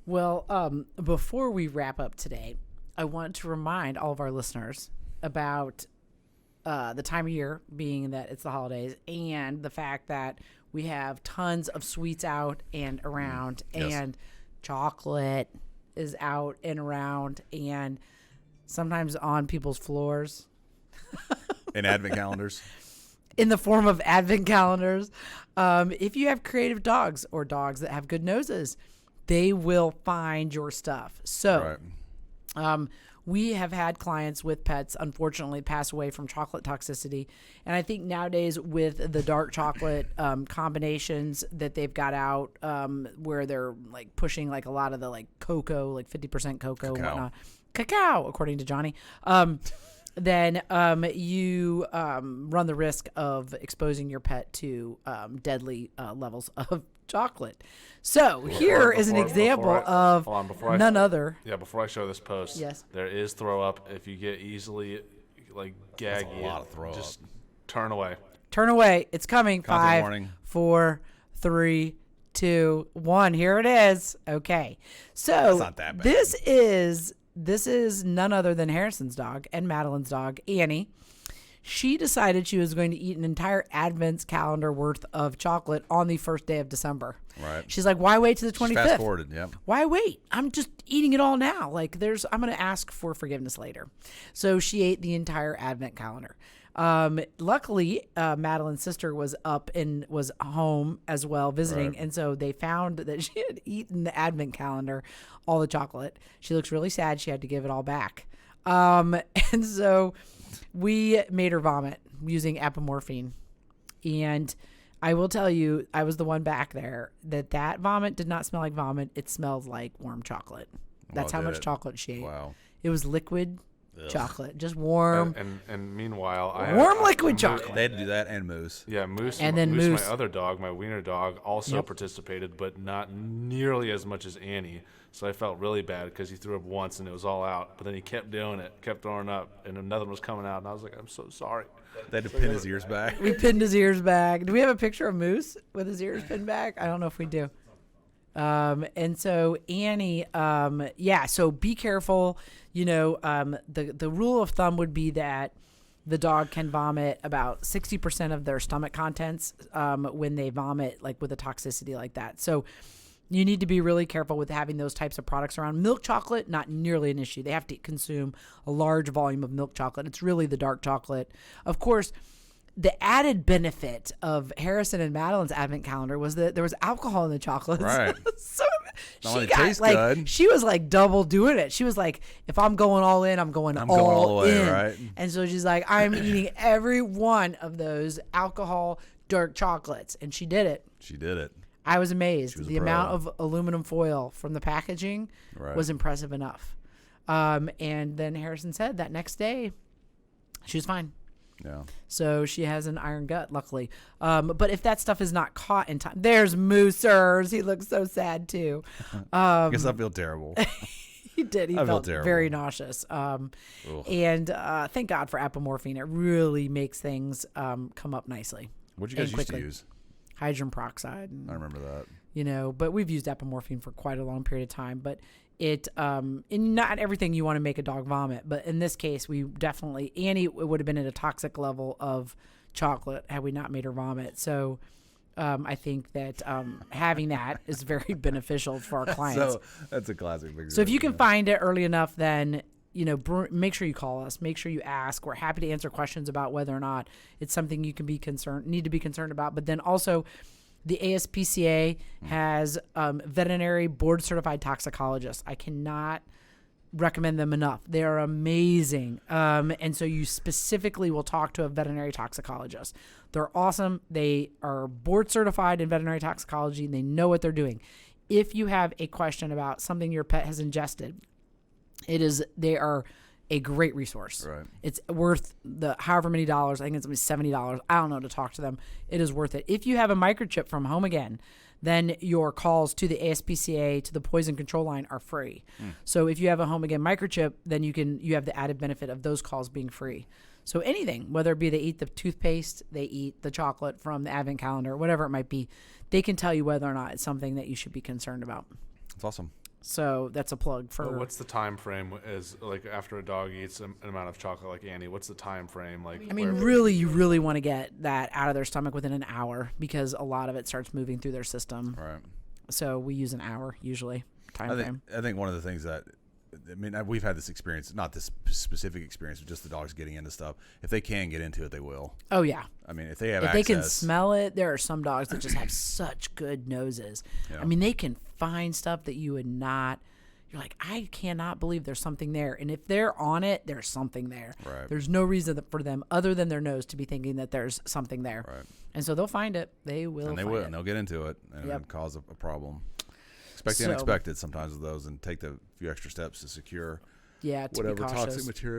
Well, before we wrap up today, I want to remind all of our listeners about the time of year, being that it's the holidays, and the fact that we have tons of sweets out and around, Yes. and chocolate is out and around, and sometimes on people's floors And advent calendars. in the form of advent calendars. If you have creative dogs or dogs that have good noses, they will find your stuff. So, we have had clients with pets, unfortunately, pass away from chocolate toxicity. And I think nowadays with the dark chocolate combinations that they've got out, where they're like pushing like a lot of the like cocoa, like 50% cocoa and whatnot. Cacao, according to Johnny. Then you run the risk of exposing your pet to deadly levels of chocolate. So here is an example of none other. Yeah, before I show this post, Yes. there is throw up. If you get easily like gaggy, That's a lot of throw just up. turn away. Turn away. It's coming. Content 5, warning. 4, 3, 2, 1. Here it is. Okay. So It's not that bad. this is none other than Harrison's dog and Madeline's dog, Annie. She decided she was going to eat an entire advent calendar worth of chocolate on the first day of December. Right. She's like, why wait to the 25th? Fast forwarded, yep. Why wait? I'm just eating it all now. Like I'm going to ask for forgiveness later. So she ate the entire advent calendar. Luckily, Madeline's sister was up and was home as well visiting. Right. And so they found that she had eaten the advent calendar, all the chocolate. She looks really sad. She had to give it all back. And so we made her vomit using apomorphine. And I will tell you, I was the one back there that vomit did not smell like vomit. It smelled like warm chocolate. That's how did much it? chocolate she ate. Wow. It was liquid chocolate, just warm. And meanwhile, Warm liquid chocolate. They had to do that and Moose. Yeah, Moose. And then Moose, Moose. my other dog, my wiener dog, also Yep. participated, but not nearly as much as Annie. So I felt really bad because he threw up once and it was all out. But then he kept doing it, kept throwing up, and another one was coming out. And I was like, I'm so sorry. They had to pin his ears back. We pinned his ears back. Do we have a picture of Moose with his ears pinned back? I don't know if we do. And so Annie, so be careful. You know, the rule of thumb would be that the dog can vomit about 60% of their stomach contents when they vomit, like with a toxicity like that. So you need to be really careful with having those types of products around. Milk chocolate, not nearly an issue. They have to consume a large volume of milk chocolate. It's really the dark chocolate. Of course, the added benefit of Harrison and Madeline's advent calendar was that there was alcohol in the chocolates. Right. So Not only tastes good. she was like double doing it. She was like, if I'm going all in, I'm going all the way, in. right? And so she's like, I'm eating every one of those alcohol dark chocolates. And she did it. She did it. I was amazed. was a The pro. amount of aluminum foil from the packaging Right. was impressive enough. And then Harrison said that next day she was fine. Yeah. So she has an iron gut, luckily. But if that stuff is not caught in time, there's Moosers. He looks so sad too. I guess I feel terrible. He did. He I felt felt terrible. very nauseous. And thank God for apomorphine. It really makes things come up nicely. What'd you guys and used to quickly. use? Hydrogen peroxide. I remember that. You know, but we've used apomorphine for quite a long period of time. But it, in not everything you want to make a dog vomit, but in this case, we definitely, Annie would have been at a toxic level of chocolate had we not made her vomit. So I think that having that is very beneficial for our clients. So that's a classic picture. So if you can find it early enough, then, you know, make sure you call us. Make sure you ask. We're happy to answer questions about whether or not it's something you can need to be concerned about. But then also, the ASPCA has veterinary board certified toxicologists. I cannot recommend them enough. They are amazing. And so you specifically will talk to a veterinary toxicologist. They're awesome. They are board certified in veterinary toxicology and they know what they're doing. If you have a question about something your pet has ingested, they are a great resource. Right. It's worth the however many dollars. I think it's $70. I don't know, to talk to them. It is worth it. If you have a microchip from Home Again, then your calls to the ASPCA, to the poison control line, are free. So if you have a Home Again microchip, then you have the added benefit of those calls being free. So anything, whether it be they eat the toothpaste, they eat the chocolate from the advent calendar, whatever it might be, they can tell you whether or not it's something that you should be concerned about. That's awesome. So that's a plug for. Well, what's the time frame? Is like after a dog eats an amount of chocolate like Annie? What's the time frame? Like, I mean, really, you really want to get that out of their stomach within an hour because a lot of it starts moving through their system. Right. So we use an hour usually time frame. I think one of the things that, I mean, we've had this experience, not this specific experience, but just the dogs getting into stuff. If they can get into it, they will. Oh yeah. I mean, if they have if access, they can smell it, there are some dogs that just have such good noses. Yeah. I mean, they can find stuff that you would not. You're like, I cannot believe there's something there. And if they're on it, there's something there. Right. There's no reason for them other than their nose to be thinking that there's something there. Right. And so they'll find it. They will. And they find will. it. And they'll get into it and Yep. cause a problem. Expect the So- unexpected sometimes with those, and take the few extra steps to secure Yeah, to whatever be cautious. toxic material